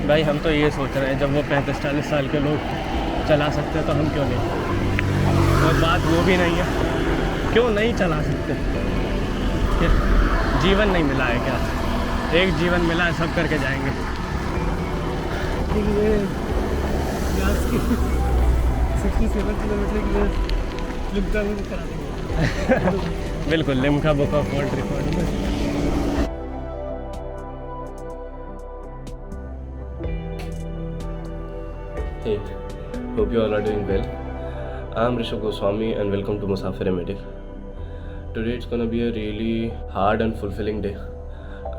भाई हम तो ये सोच रहे हैं, जब वो 35-40 साल के लोग चला सकते हैं तो हम क्यों नहीं। और बात वो भी नहीं है, क्यों नहीं चला सकते, क्या जीवन नहीं मिला है क्या? एक जीवन मिला है, सब करके जाएंगे। ये प्याज की 67 किलोमीटर की लिम्का में करा देंगे। बिल्कुल, Limca book of world record में। Hey, hope you all are doing well. I'm Rishabh Goswami and welcome to Musafir Medic. Today it's gonna be a really hard and fulfilling day,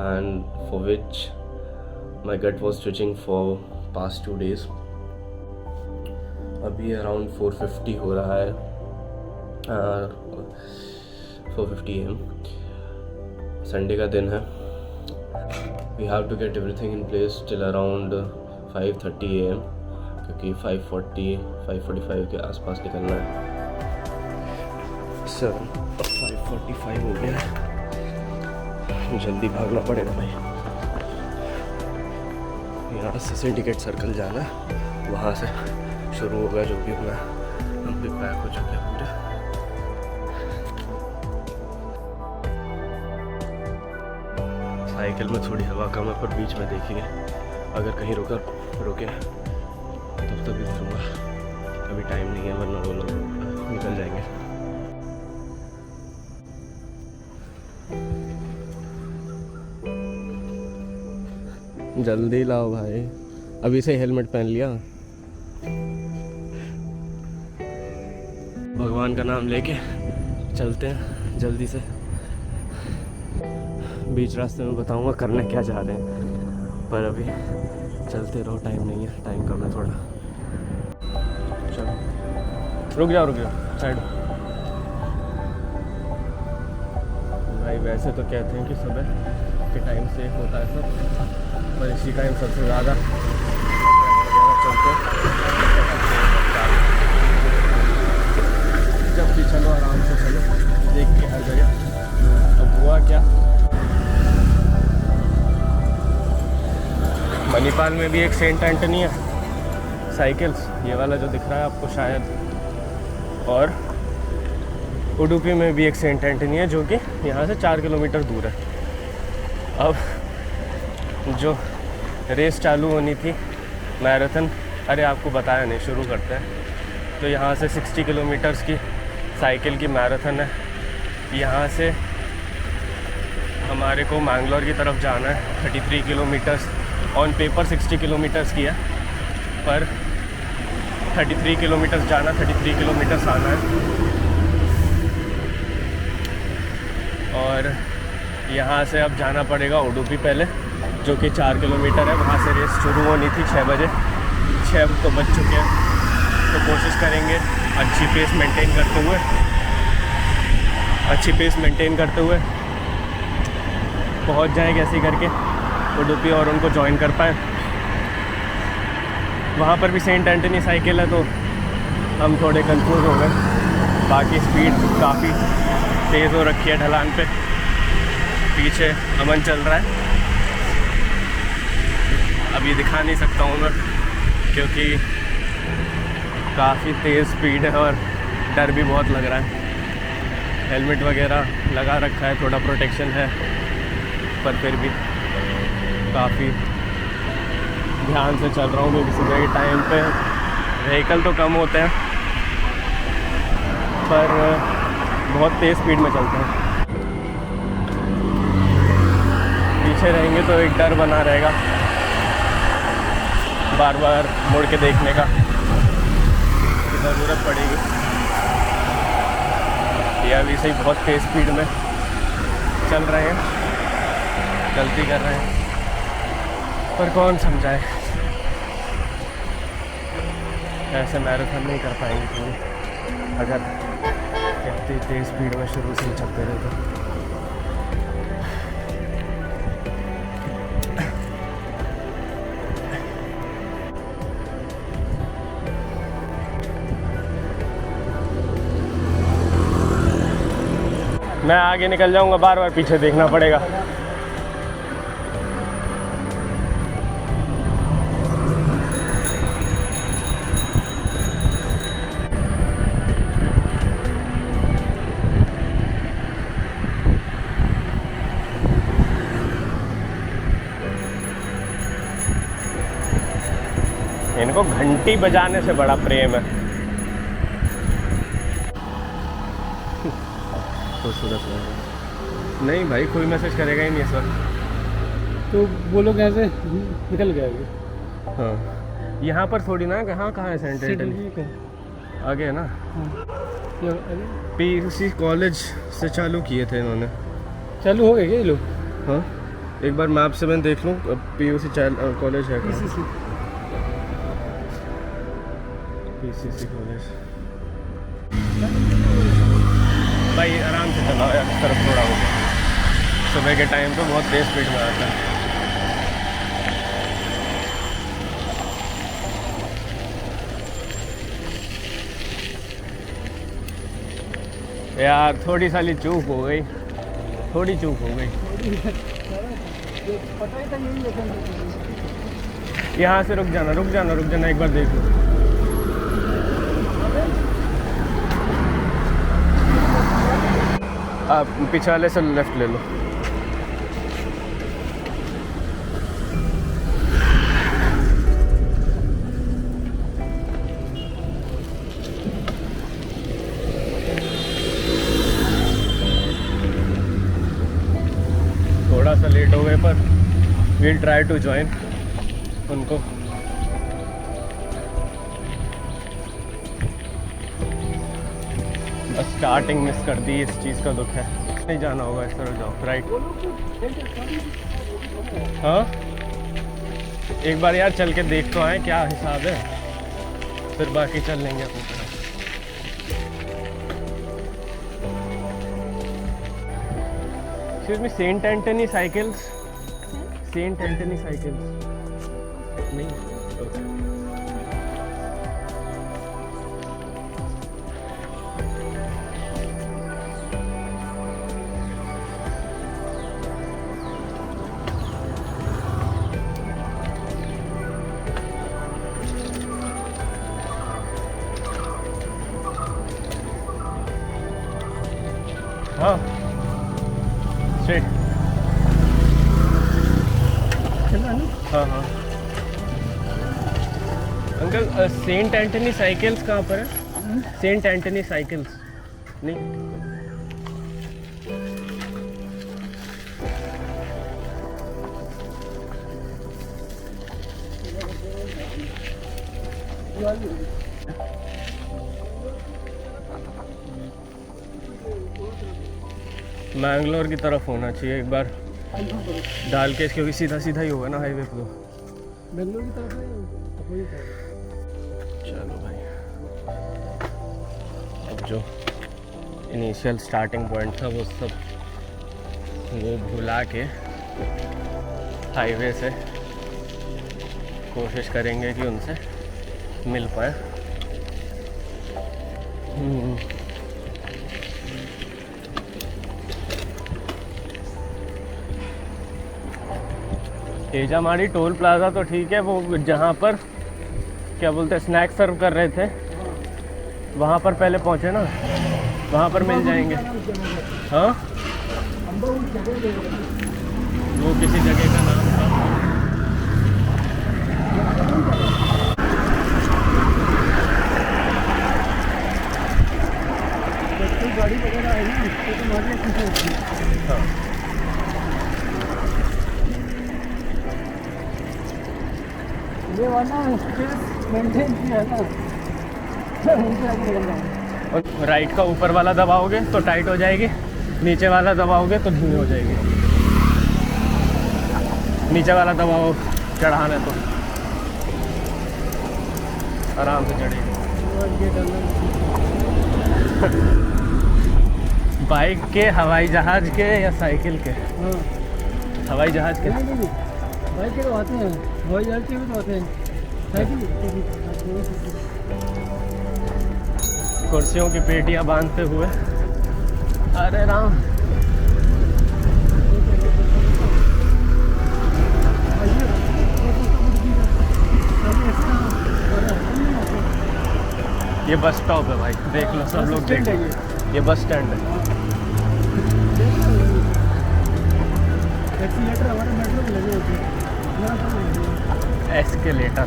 and for which my gut was twitching for past 2 days. अभी around 4:50 हो रहा है, 4:50 AM। Sunday का दिन है। We have to get everything in place till around 5:30 AM, क्योंकि 5:45 के आसपास निकलना है। 5:45 हो गया है, जल्दी भागना पड़ेगा भाई। यहाँ से सिंडिकेट सर्कल जाना है, वहाँ से शुरू होगा जो भी होना। हम भी पैक हो चुके हैं पूरे। साइकिल में थोड़ी हवा कम है, पर बीच में देखिए अगर कहीं रुके तभी करूँगा। अभी टाइम नहीं है, वरना वो लोग निकल जाएंगे। जल्दी लाओ भाई, अभी से हेलमेट पहन लिया। भगवान का नाम लेके चलते हैं जल्दी से। बीच रास्ते में बताऊंगा करने क्या चाह रहे हैं, पर अभी चलते रहो, टाइम नहीं है, टाइम कम है थोड़ा। चलो रुक जाओ साइड। भाई वैसे तो कहते हैं कि सुबह के टाइम सेफ होता है सब, पर इसी टाइम सबसे ज़्यादा चलते। जब भी चलो आराम से चलो, देख के हर जगह। अब हुआ क्या, मणिपाल में भी एक सेंट एंटनी है साइकिल्स, ये वाला जो दिख रहा है आपको शायद, और उडुपी में भी एक सेंट एंटनी है जो कि यहाँ से 4 किलोमीटर दूर है। अब जो रेस चालू होनी थी मैराथन, अरे आपको बताया नहीं, शुरू करते हैं। तो यहाँ से 60 किलोमीटर्स की साइकिल की मैराथन है। यहाँ से हमारे को मैंगलोर की तरफ जाना है, 33 किलोमीटर्स। ऑन पेपर 60 किलोमीटर्स की है, पर 33 किलोमीटर्स जाना, 33 किलोमीटर्स आना है। और यहाँ से अब जाना पड़ेगा उडुपी पहले, जो कि 4 किलोमीटर है। वहाँ से रेस शुरू होनी थी 6 बजे, 6 तो बज चुके हैं। तो कोशिश करेंगे अच्छी पेस मेंटेन करते हुए पहुँच जाए कैसे करके उडुपी और उनको ज्वाइन कर पाएँ। वहाँ पर भी सेंट एंटनी साइकिल है, तो हम थोड़े कंफ्यूज हो गए। बाकी स्पीड काफ़ी तेज़ हो रखी है ढलान पे। पीछे अमन चल रहा है, अभी दिखा नहीं सकता हूँ मैं, क्योंकि काफ़ी तेज़ स्पीड है और डर भी बहुत लग रहा है। हेलमेट वगैरह लगा रखा है, थोड़ा प्रोटेक्शन है, पर फिर भी काफ़ी ध्यान से चल रहा हूँ। क्योंकि सुबह के टाइम पे व्हीकल तो कम होते हैं, पर बहुत तेज़ स्पीड में चलते हैं। पीछे रहेंगे तो एक डर बना रहेगा, बार बार मुड़ के देखने का कि ज़रूरत पड़ेगी। ये अभी से ही बहुत तेज़ स्पीड में चल रहे हैं, गलती कर रहे हैं, पर कौन समझाए, ऐसे मैराथन नहीं कर पाएंगे कोई अगर इतनी तेज़ स्पीड में शुरू से ही चलते रहे तो। मैं आगे निकल जाऊंगा, बार बार पीछे देखना पड़ेगा। इनको घंटी बजाने से बड़ा प्रेम है। खूबसूरत लग रहा है। नहीं भाई, कोई मैसेज करेगा ही नहीं इस वक्त। तो वो लोग ऐसे निकल गए अभी। हाँ, यहाँ पर थोड़ी ना, कहाँ कहाँ है सेंटर इटली? आगे है ना। पीयूसी कॉलेज से चालू किए थे इन्होंने। चालू हो गए क्या ये लोग? हाँ, एक बार मैप से मैं देख लूँ पीयूसी कॉलेज है कहाँ? PCC college. भाई आराम से चलाओ यार, इस तरफ थोड़ा हो गया। सुबह के टाइम तो बहुत तेज़ स्पीड में आता है। यार थोड़ी साली चूक हो गई, थोड़ी चूक हो गई। पता ही था यही लेकिन यहाँ से रुक जाना, रुक जाना, रुक जाना, एक बार देख लो। आप पीछे वाले से लेफ्ट ले लो। थोड़ा सा लेट हो गए पर वील ट्राई टू ज्वाइन उनको। बस स्टार्टिंग मिस कर दी, इस चीज़ का दुख है। नहीं जाना होगा, इस तरह जाओ राइट। हाँ, एक बार यार चल के देख तो आए क्या हिसाब है, फिर बाकी चल लेंगे अपनी तरह। Excuse me, Saint Antony cycles? Saint Antony cycles नहीं? ओके। हाँ, स्ट्रेट। हाँ हाँ अंकल, सेंट एंटनी साइकिल्स कहाँ पर है? सेंट एंटनी साइकिल्स नहीं? मैंगलोर की तरफ होना चाहिए, एक बार डाल के, क्योंकि सीधा सीधा ही होगा ना हाईवे पे। बेंगलोर की तरफ है। चलो भाई, अब जो इनिशियल स्टार्टिंग पॉइंट था वो सब वो भुला के हाईवे से कोशिश करेंगे कि उनसे मिल पाए। तेजामाड़ी टोल प्लाज़ा तो ठीक है, वो जहाँ पर क्या बोलते हैं स्नैक्स सर्व कर रहे थे वहाँ पर पहले पहुँचे ना, वहाँ पर मिल जाएंगे। हाँ, वो किसी जगह का नाम था। गाड़ी वगैरह है ना, तो तुम्हारे कुछ हाँ, ये वाला मेंटेन किया है ना। और राइट का ऊपर वाला दबाओगे तो टाइट हो जाएगी, नीचे वाला दबाओगे तो धीमी हो जाएगी। नीचे वाला दबाओ चढ़ाना तो आराम से चढ़ेगी। बाइक के, हवाई जहाज के या साइकिल के? हवाई जहाज के। बाइक के तो आते हैं, हवाई जहाज के भी तो आते हैं, साइकिल। कुर्सियों की पेटियां बांधते हुए, अरे राम। ये बस स्टॉप है भाई, देख लो सब लोग देख लो, ये बस स्टैंड है। एक्सीलेटर हमारे मेट्रो में लगे होते हैं। एस्केलेटर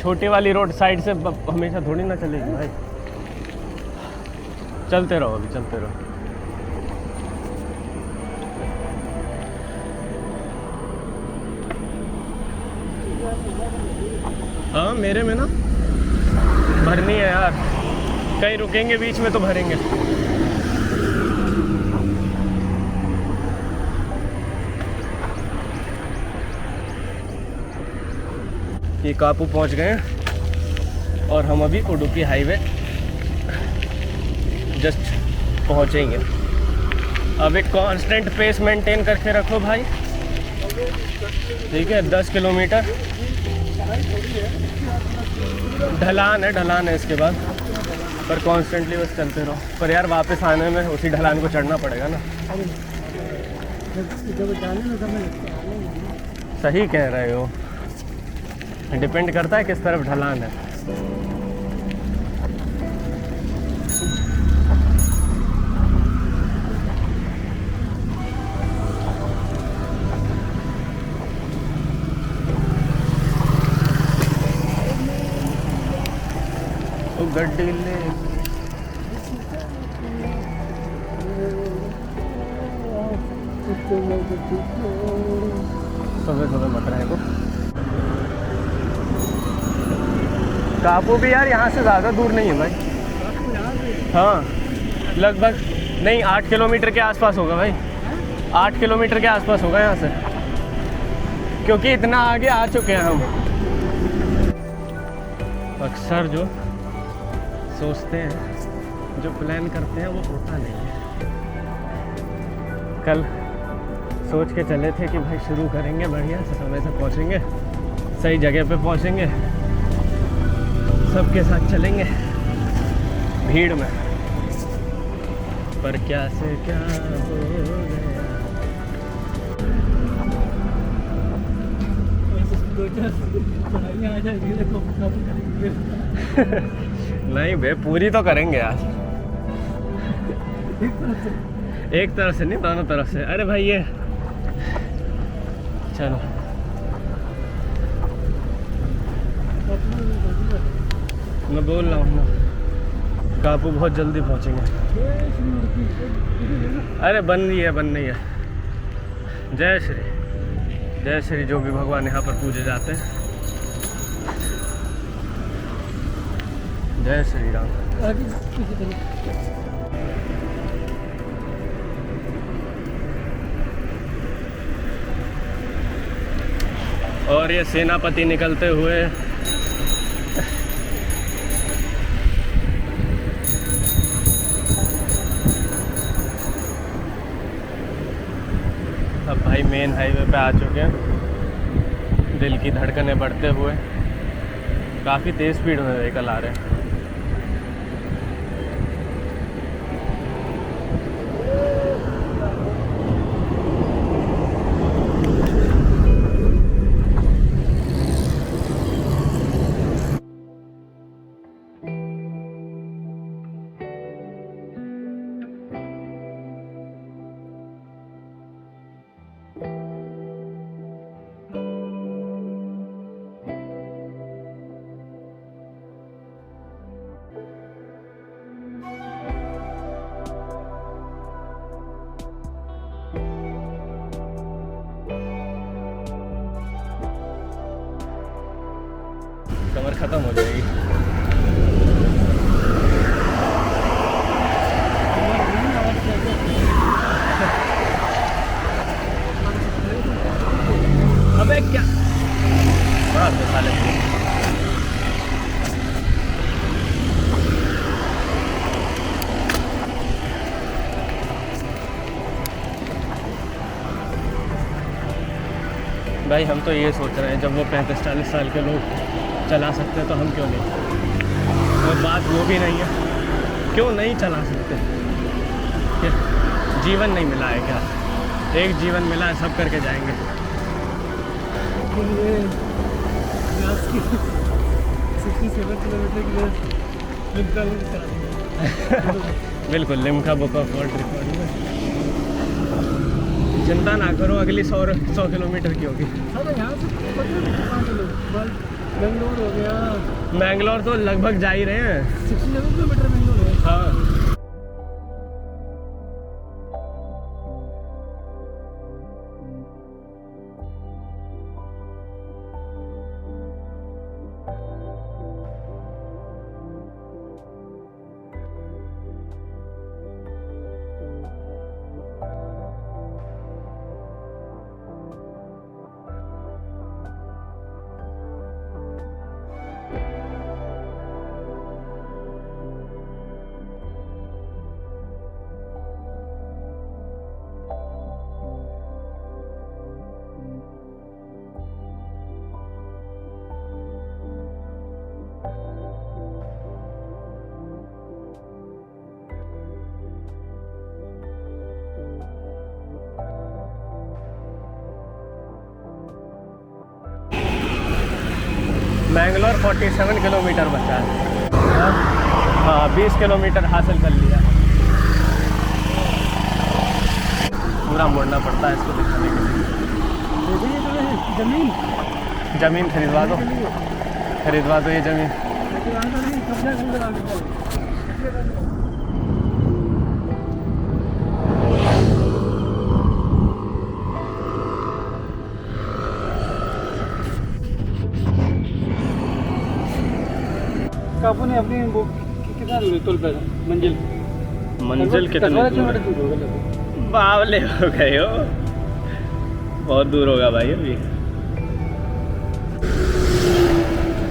छोटी वाली रोड साइड से हमेशा थोड़ी ना चलेगी भाई। चलते रहो, अभी चलते रहो। हाँ मेरे में ना भरनी है यार, कहीं रुकेंगे बीच में तो भरेंगे। ये कापू पहुंच गए हैं और हम अभी उडुपी हाईवे जस्ट पहुंचेंगे। अब एक कांस्टेंट पेस मेंटेन करके रखो भाई, ठीक है। 10 किलोमीटर ढलान है इसके बाद, पर कॉन्स्टेंटली बस चलते रहो। पर यार वापस आने में उसी ढलान को चढ़ना पड़ेगा ना। जब जाने में समय लगता है। सही कह रहे हो, डिपेंड करता है किस तरफ ढलान है। गड्डी ले सुबह मत रहे को। कापू भी यार यहाँ से ज़्यादा दूर नहीं है भाई। हाँ लगभग नहीं, 8 किलोमीटर के आसपास होगा भाई। 8 किलोमीटर के आसपास होगा यहाँ से, क्योंकि इतना आगे आ चुके हैं हम। अक्सर जो सोचते हैं, जो प्लान करते हैं वो होता नहीं है। कल सोच के चले थे कि भाई शुरू करेंगे बढ़िया से, समय से पहुंचेंगे, सही जगह पे पहुंचेंगे, सबके साथ चलेंगे भीड़ में। पर क्या से क्या हो गया। नहीं बे, पूरी तो करेंगे आज। एक तरफ से नहीं, दोनों तरफ से। अरे भाई ये चलो मैं बोल रहा हूँ ना, कापू बहुत जल्दी पहुँचेंगे। अरे बन रही है। जय श्री जो भी भगवान यहाँ पर पूजे जाते हैं। जय श्री राम। और ये सेनापति निकलते हुए अब भाई मेन हाईवे पे आ चुके हैं। दिल की धड़कनें बढ़ते हुए, काफ़ी तेज़ स्पीड में व्हीकल आ रहे हैं। कमर ख़त्म हो जाएगी। अबे क्या बड़ा साले। भाई हम तो ये सोच रहे हैं, जब वो 35-40 साल के लोग चला सकते तो हम क्यों नहीं। और बात वो भी नहीं है, क्यों नहीं चला सकते। क्या जीवन नहीं मिला है क्या? एक जीवन मिला है, सब करके जाएंगे। 67 किलोमीटर के लिए बिल्कुल Limca book of world record में। चिंता ना करो, अगली 100 किलोमीटर की होगी। बेंगलोर हो गया, मैंगलोर तो लगभग जा ही रहे हैं। 67 किलोमीटर बेंगलोर है। हाँ। मैंगलोर 47 किलोमीटर बचा है। हाँ 20 किलोमीटर हासिल कर लिया। पूरा मुड़ना पड़ता है इसको दिखाने के लिए। देखिए तो जमीन ज़मीन खरीदवा दो, खरीदवा दो ये ज़मीन। कब्जा कर लो। कापू ने अपनी वो कितना तोल पे मंजिल मंजिल कितनी दूर है? दूर होगा। बावले हो गए हो, बहुत दूर होगा भाई। अभी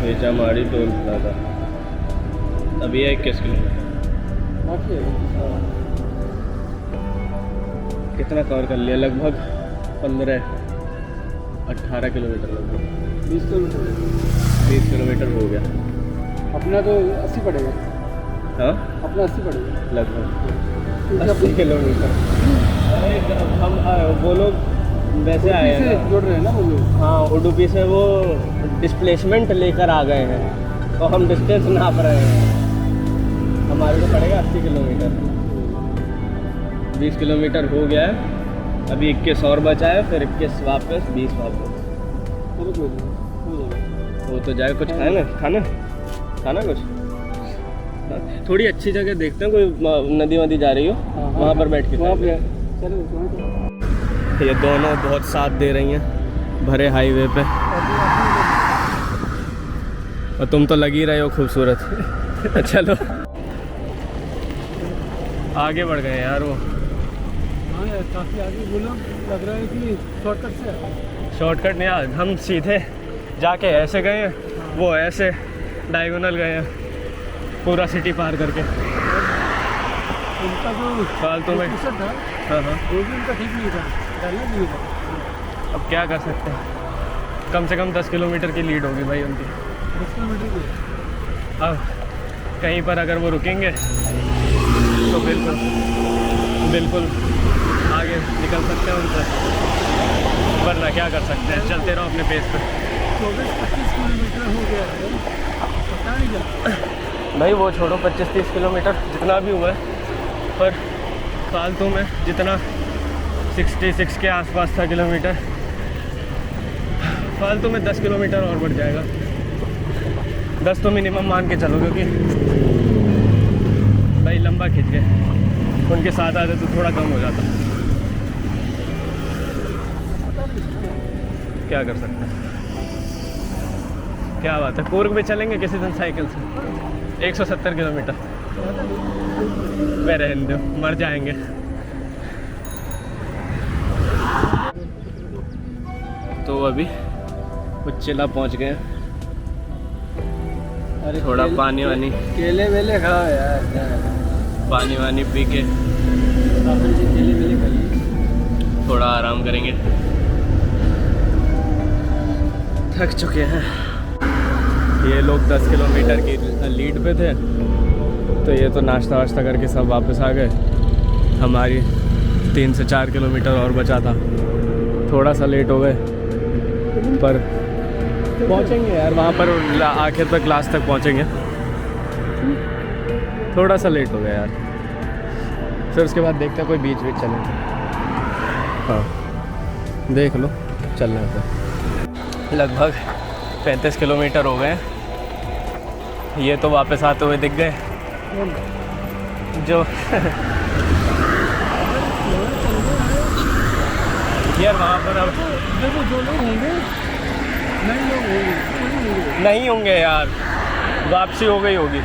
ये चमाड़ी टोल प्लाजा अभी है 21 किलोमीटर। बाकी है कितना कवर कर लिया? लगभग 15-18 किलोमीटर, लगभग 20 किलोमीटर 20 किलोमीटर हो गया। अपना तो 80 पड़ेगा। हाँ अपना 80 पड़ेगा लगभग 80 किलोमीटर। हम वो लोग वैसे आए हैं ना, जोड़ रहे हैं ना वो लोग। हाँ उडुपी से वो डिस्प्लेसमेंट लेकर आ गए हैं, तो हम डिस्टेंस नाप रहे हैं। हमारे को पड़ेगा 80 किलोमीटर। 20 किलोमीटर हो गया है, अभी 21 और बचा है, फिर 21 वापस, 20 वापस। चलो कोई नहीं, हो जाएगा। वो तो जाए। कुछ खाना कुछ। हाँ, थोड़ी अच्छी जगह देखते हैं, कोई नदी वदी जा रही हो, वहाँ पर बैठ के वहाँ पे चलो। ये दोनों बहुत साथ दे रही हैं भरे हाईवे पे, और तुम तो लगी रहे हो खूबसूरत। चलो आगे बढ़ गए यार। वो हाँ यार काफ़ी आगे बोलो, लग रहा है कि शॉर्टकट से है। शॉर्टकट नहीं यार, हम सीधे जाके ऐसे गए हैं, वो ऐसे डायगोनल गए हैं, पूरा सिटी पार करके। उनका जो फालतू में। था हाँ हाँ, वो भी उनका ठीक नहीं था, डालना नहीं था। अब क्या कर सकते हैं, कम से कम 10 किलोमीटर की लीड होगी भाई उनकी। 10 किलोमीटर की। अब कहीं पर अगर वो रुकेंगे तो बिल्कुल आगे निकल सकते हैं उनसे, वरना क्या कर सकते हैं, चलते रहो अपने पेस पे। 24-25 किलोमीटर हो गया है, पता नहीं चला। भाई वो छोड़ो, 25-30 किलोमीटर जितना भी हुआ है, पर फालतू में जितना 66 के आसपास था किलोमीटर, फालतू में 10 किलोमीटर और बढ़ जाएगा। 10 तो मिनिमम मान के चलो, क्योंकि भाई लंबा खींच गए। उनके साथ आते तो थोड़ा कम हो जाता। क्या कर सकते हैं, क्या बात है। कूर्ग में चलेंगे किसी दिन साइकिल से, 170 किलोमीटर। वे रहने दो, मर जाएंगे। तो अभी उच्चला पहुंच गए। अरे थोड़ा पानी वानी केले वेले खाओ यार, पानी वानी पी के केले वेले खा लिए। थोड़ा आराम करेंगे, थक चुके हैं। ये लोग 10 किलोमीटर की लीड पे थे, तो ये तो नाश्ता वाश्ता करके सब वापस आ गए। हमारी 3 से 4 किलोमीटर और बचा था, थोड़ा सा लेट हो गए, पर पहुंचेंगे यार वहाँ पर, आखिर तक लास्ट तक पहुंचेंगे। थोड़ा सा लेट हो गया यार, फिर उसके बाद देखते हैं कोई बीच बीच चलेंगे। हाँ देख लो, चलना है तो। लगभग 35 किलोमीटर हो गए। ये तो वापस आते हुए दिख गए जो यार वहाँ पर अब देखो जो लोग होंगे नए लोग होंगे नहीं होंगे यार, वापसी हो गई होगी।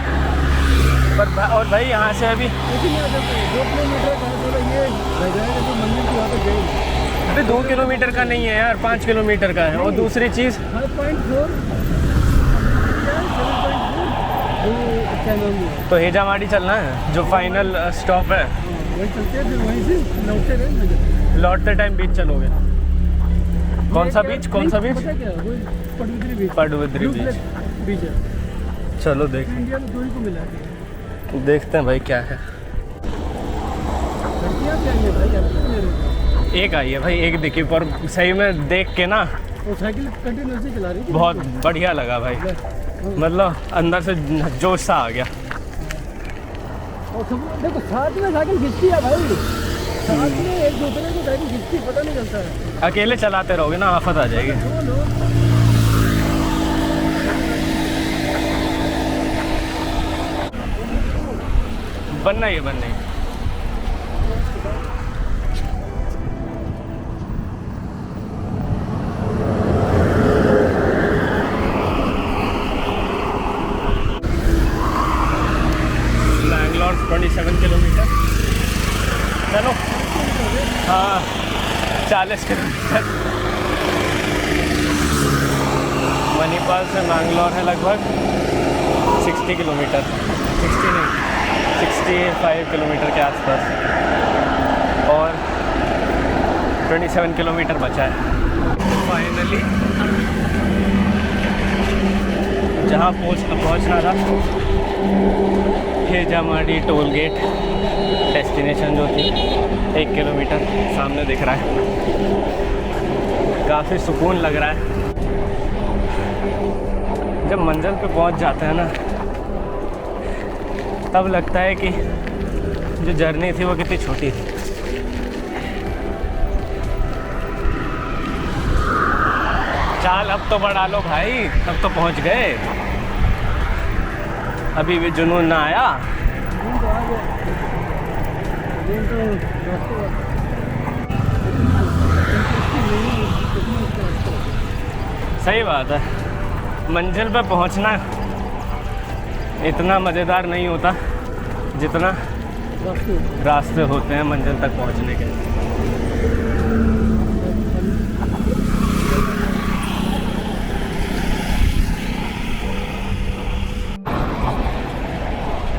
पर और भाई यहाँ से अभी लेकिन यार देखो 2 किलोमीटर का थोड़ा ये रह जाएगा जो मंदिर की वहाँ पर गए अभी 2 किलोमीटर का नहीं है यार, 5 किलोमीटर का है। और दूसरी चीज़ 5.4 क्या नाम है तो हेजामाड़ी चलना है जो फाइनल स्टॉप है। वहीं चलते हैं, फिर वहीं से लौटते रहेंगे। लौटते टाइम बीच चलोगे। कौन सा बीच, कौन सा बीच? पता क्या है? वही पडुद्री बीच। पडुद्री Blue बीच। Flag बीच है। चलो देख इंडिया में 2 ही को मिला है। देखते हैं भाई क्या है। लड़कियाँ भी आएंगे भाई, आप क्यों ले रहे हो? एक आई है भाई, एक दिखी, पर सही में देख के ना वो साइकिल कंटिन्यूसली चला रही थी। बहुत बढ़िया लगा भाई। मतलब अंदर से जोश सा आ गया। और सब देखो साथ में साइकिल खिंचती है भाई, साथ में एक दूसरे को साइकिल खिंचती, पता नहीं चलता है। अकेले चलाते रहोगे ना आफत आ जाएगी। दो लोग बनना ही है, बनना ही है। बैंगलोर 27 किलोमीटर। चलो हाँ 40 किलोमीटर। मणिपाल से मैंगलोर है लगभग 60 किलोमीटर, 60 नहीं 65 किलोमीटर के आसपास। और 27 किलोमीटर बचा है। फाइनली जहाँ पहुँचना था, हेजामाड़ी टोल गेट डेस्टिनेशन जो थी, 1 किलोमीटर सामने दिख रहा है। काफ़ी सुकून लग रहा है। जब मंजिल पे पहुंच जाते हैं ना, तब लगता है कि जो जर्नी थी वो कितनी छोटी थी। चाल अब तो बढ़ा लो भाई, अब तो पहुंच गए। अभी भी जुनून ना आया। दिन तो आ गया, दिन तो रास्ते सही बात है, मंजिल पे पहुंचना इतना मज़ेदार नहीं होता जितना रास्ते होते हैं मंजिल तक पहुंचने के।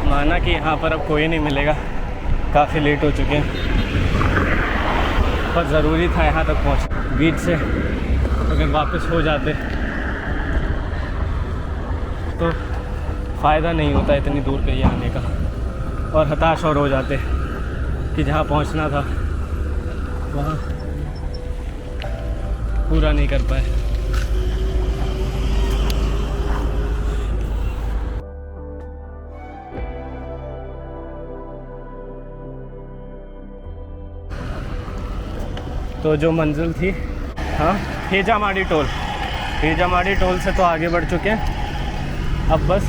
माना कि यहाँ पर अब कोई नहीं मिलेगा, काफ़ी लेट हो चुके हैं, पर ज़रूरी था यहाँ तक पहुँच। बीच से अगर वापस हो जाते तो फ़ायदा नहीं होता इतनी दूर कहीं आने का, और हताश और हो जाते कि जहाँ पहुँचना था वहाँ पूरा नहीं कर पाए। तो जो मंजिल थी, हाँ हेजामाड़ी टोल, हेजामाड़ी टोल से तो आगे बढ़ चुके हैं। अब बस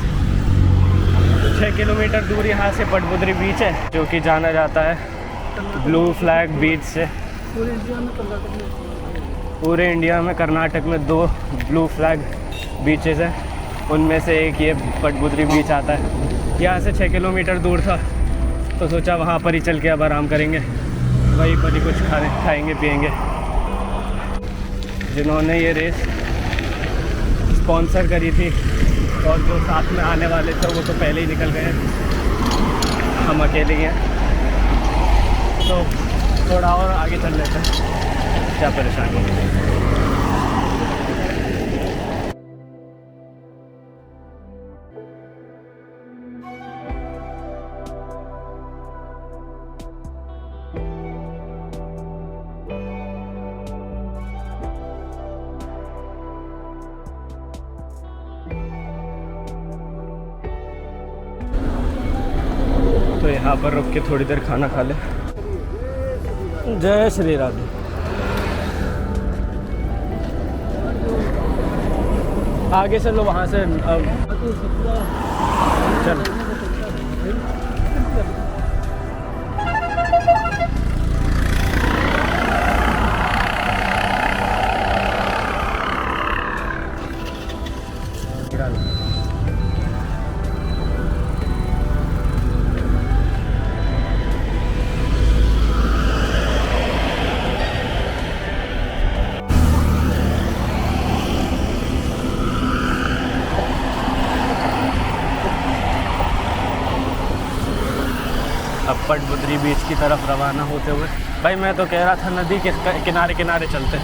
6 किलोमीटर दूर यहाँ से पडबुद्री बीच है, जो कि जाना जाता है ब्लू फ्लैग बीच से। पूरे इंडिया में कर्नाटक में 2 ब्लू फ्लैग बीचेस हैं, उनमें से एक ये पडबुद्री बीच आता है। यहाँ से 6 किलोमीटर दूर था, तो सोचा वहाँ पर ही चल के अब आराम करेंगे, वहीं पर ही कुछ खाएंगे पिएंगे। जिन्होंने ये रेस स्पॉन्सर करी थी और जो साथ में आने वाले थे वो तो पहले ही निकल गए हैं, हम अकेले ही हैं, तो थोड़ा और आगे चल लेते हैं, क्या परेशानी है। तो यहाँ पर रुक के थोड़ी देर खाना खा ले। जय श्री राधे। आगे से लो वहाँ से चलो। अब पटबुद्री बीच की तरफ रवाना होते हुए, भाई मैं तो कह रहा था नदी के किनारे किनारे चलते,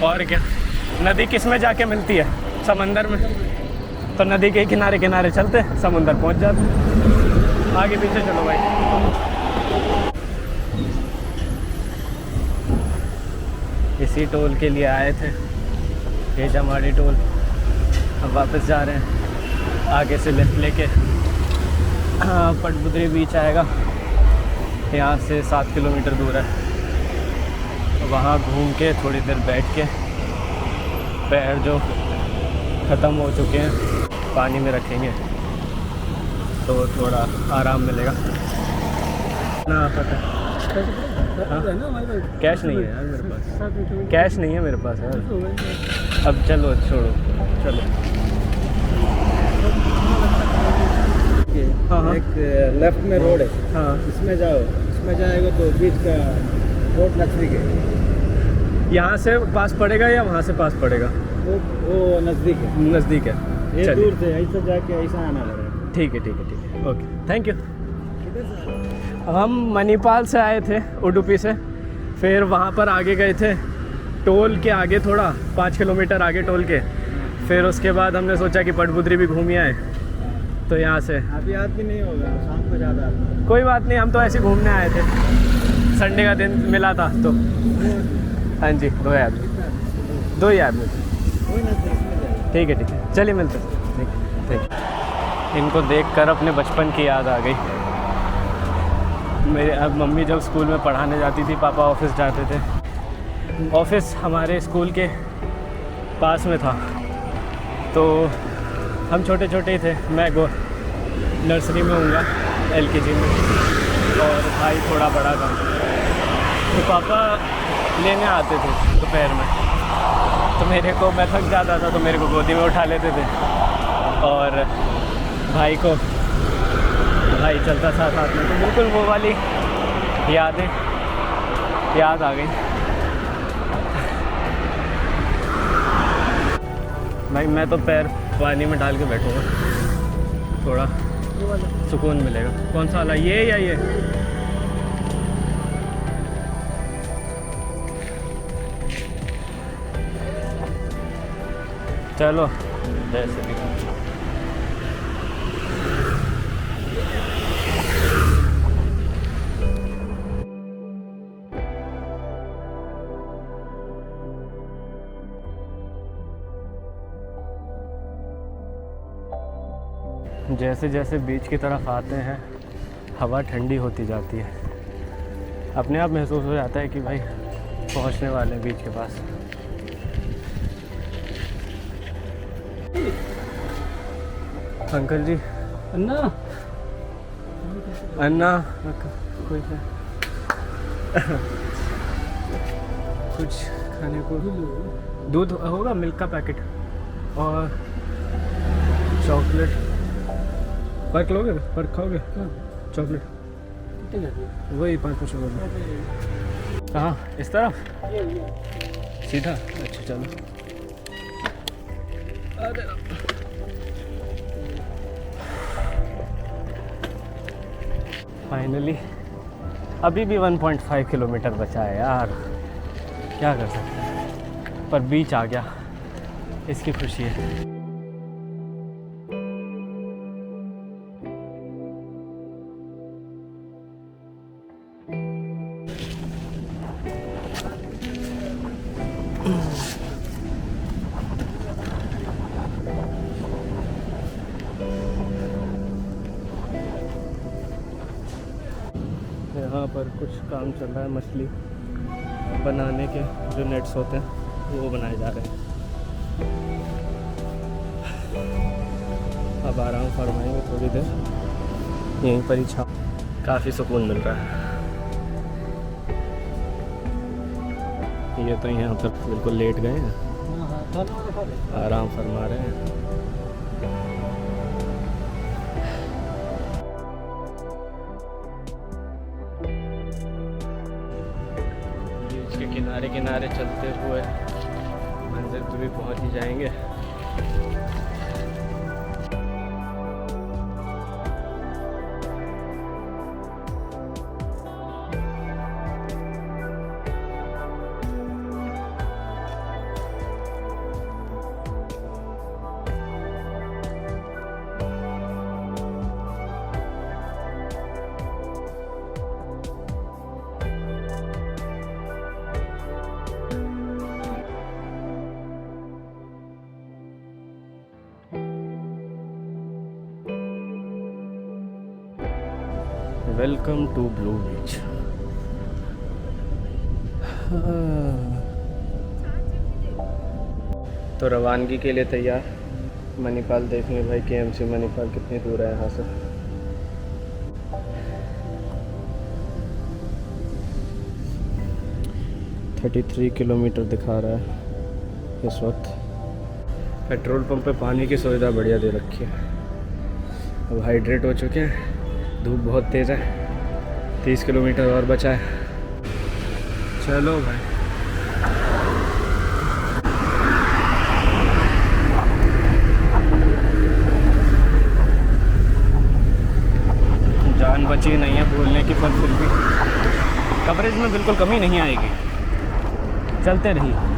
और क्या, नदी किस में जाके मिलती है, समंदर में, तो नदी के किनारे किनारे चलते समुंदर पहुंच जाते। आगे पीछे चलो भाई। इसी टोल के लिए आए थे, ये जमाड़ी टोल। अब वापस जा रहे हैं, आगे से लेफ्ट लेके पटबुद्री बीच आएगा, यहाँ से 7 किलोमीटर दूर है। वहाँ घूम के थोड़ी देर बैठ के पैर जो ख़त्म हो चुके हैं पानी में रखेंगे तो थोड़ा आराम मिलेगा ना। पता कैश नहीं है यार मेरे पास, कैश नहीं है मेरे पास यार। अब चलो छोड़ो, चलो। हाँ, एक लेफ्ट में रोड है, हाँ, इसमें जाओ, इसमें जाएगा तो बीच का रोड नजदीक है। यहाँ से पास पड़ेगा या वहाँ से पास पड़ेगा? वो नज़दीक है, नज़दीक है, ये चलिए दूर से ऐसा जाके ऐसा आना पड़ेगा। ठीक है, ठीक है, ठीक है, ओके, थैंक यू। हम मणिपाल से आए थे, उडुपी से, फिर वहाँ पर आगे गए थे टोल के आगे, थोड़ा 5 किलोमीटर आगे टोल के। फिर उसके बाद हमने सोचा कि पटबुद्री भी घूम आए, तो यहाँ से अभी आदमी नहीं होगा, शाम को ज़्यादा। कोई बात नहीं, हम तो ऐसे घूमने आए थे, संडे का दिन मिला था तो। हाँ जी, 2 आदमी, 2 ही आदमी। ठीक है, ठीक है, चलिए मिलते हैं। ठीक है, ठीक है। इनको देखकर अपने बचपन की याद आ गई। मेरे अब मम्मी जब स्कूल में पढ़ाने जाती थी, पापा ऑफिस जाते थे। ऑफिस हमारे स्कूल के पास में था, तो हम छोटे छोटे थे। मैं नर्सरी में हूँगा, LKG में, और भाई थोड़ा बड़ा था। तो पापा लेने आते थे दोपहर में, तो मेरे को, मैं थक जाता था तो मेरे को गोदी में उठा लेते थे, और भाई चलता था साथ में। तो बिल्कुल वो वाली याद आ गई। भाई मैं तो पैर पानी में डाल के बैठूँगा, थोड़ा सुकून मिलेगा। कौन सा वाला, ये या ये? चलो जैसे भी। जैसे जैसे बीच की तरफ आते हैं हवा ठंडी होती जाती है, अपने आप महसूस हो जाता है कि भाई पहुंचने वाले हैं बीच के पास। अंकल जी, अन्ना अन्ना कोई कुछ खाने को, दूध होगा, मिल्क का पैकेट और चॉकलेट। पर्क लोगे, पर्क खाओगे? चॉकलेट वही 5 रुपये। कहाँ, इस तरफ सीधा? अच्छा चलो। अरे फाइनली अभी भी 1.5 किलोमीटर बचा है यार, क्या कर सकते हैं, पर बीच आ गया, इसकी खुशी है। यहाँ पर कुछ काम चल रहा है, मछली बनाने के जो नेट्स होते हैं वो बनाए जा रहे हैं। अब आराम फरमाएंगे थोड़ी देर यहीं पर ही छा। काफ़ी सुकून मिल रहा है। ये तो यहाँ पर बिल्कुल लेट गए हैं, आराम फरमा रहे हैं। बीच के किनारे किनारे चलते हुए मंदिर पे भी पहुँच ही जाएंगे। वेलकम टू ब्लू बीच। तो रवानगी के लिए तैयार। मणिपाल देखने भाई, KMC मणिपाल कितनी दूर है यहाँ से। $33 किलोमीटर दिखा रहा है इस वक्त। पेट्रोल पंप पे पानी की सुविधा बढ़िया दे रखी है। अब हाइड्रेट हो चुके हैं। धूप बहुत तेज़ है। 30 किलोमीटर और बचा है। चलो भाई, जान बची नहीं है बोलने की, पर फिर भी कवरेज में बिल्कुल कमी नहीं आएगी। चलते रहिए।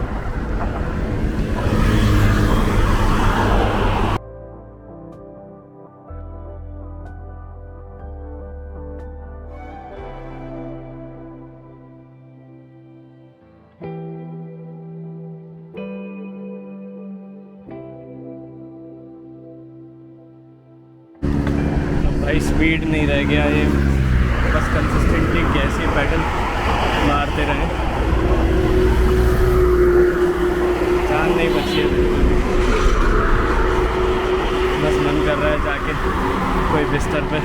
भाई स्पीड नहीं रह गया, ये बस कंसिस्टेंटली कैसे पैडल मारते रहें। जान नहीं बची है बिल्कुल भी। बस मन कर रहा है जाके कोई बिस्तर पे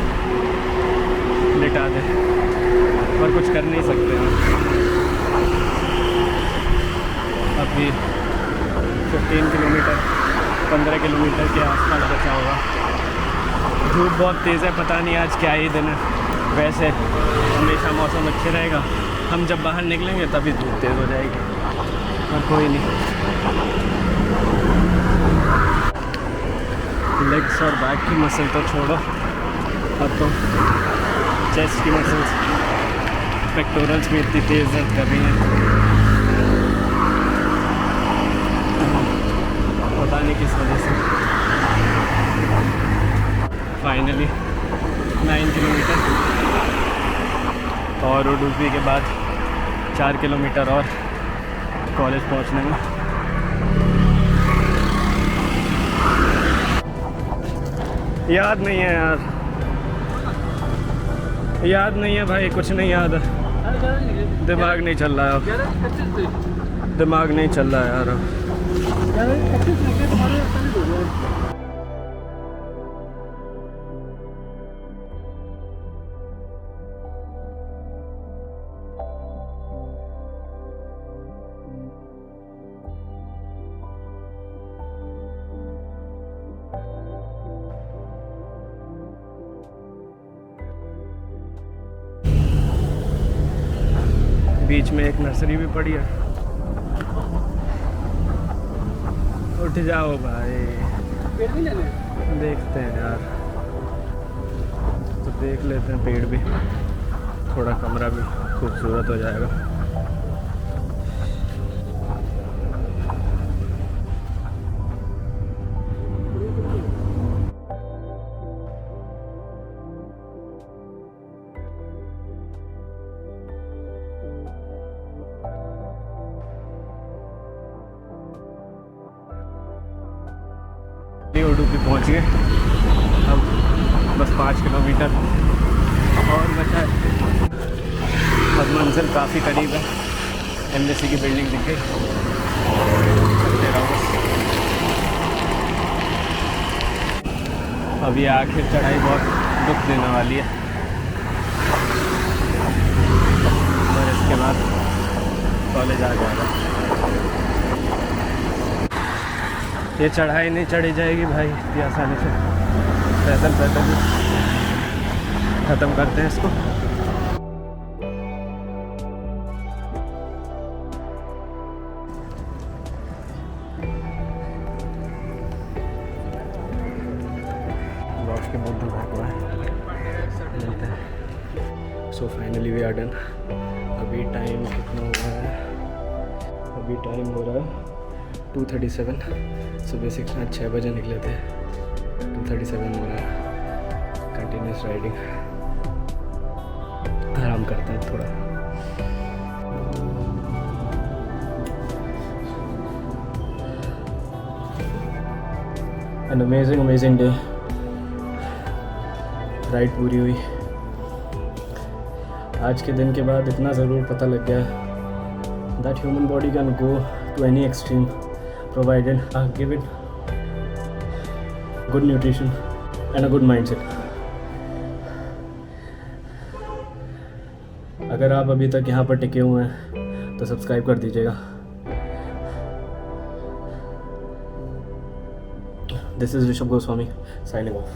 लिटा दे, पर कुछ कर नहीं सकते हैं। अभी 15 किलोमीटर 15 किलोमीटर के आसपास बचा होगा। धूप बहुत तेज़ है, पता नहीं आज क्या ही दिन है। वैसे हमेशा मौसम अच्छा रहेगा, हम जब बाहर निकलेंगे तभी धूप तेज़ हो जाएगी, और कोई नहीं। लेग्स और बैक की मसल तो छोड़ो, अब तो चेस्ट की मसल्स, पेक्टोरल्स भी इतनी तेज़ दर्द कर रही हैं, पता नहीं किस वजह से। फाइनली 9 किलोमीटर और उडुपी के बाद 4 किलोमीटर और कॉलेज पहुंचने में। याद नहीं है यार, याद नहीं है भाई, कुछ नहीं याद है। दिमाग नहीं चल रहा है, दिमाग नहीं चल रहा है यार। बीच में एक नर्सरी भी पड़ी है। उठ जाओ भाई, देखते हैं यार, तो देख लेते हैं पेड़ भी, थोड़ा कमरा भी खूबसूरत हो जाएगा। उडुपी पहुंच गए। अब बस 5 किलोमीटर और बचा है। अब मंजिल काफ़ी करीब है। MSC की बिल्डिंग दिख गई। चलते रहो। अब ये आखिर चढ़ाई बहुत दुख देने वाली है और इसके बाद कॉलेज आ जाएगा। ये चढ़ाई नहीं चढ़ी जाएगी भाई इतनी आसानी से, पैदल पैदल ही ख़त्म करते हैं इसको। के बहुत दूर भागना है, मिलते हैं। So finally we are done. अभी टाइम कितना हुआ है? अभी टाइम हो रहा है 2:37। सुबह 6 बजे निकले थे, 2:37 हो रहा है। कंटिन्यूस राइडिंग, आराम करते हैं थोड़ा। An amazing day. राइड पूरी हुई। आज के दिन के बाद इतना ज़रूर पता लग गया that human body can go to any extreme provided give it good nutrition and a good mindset. अगर आप अभी तक यहाँ पर टिके हुए हैं तो सब्सक्राइब कर दीजिएगा। This is Rishabh Goswami signing off.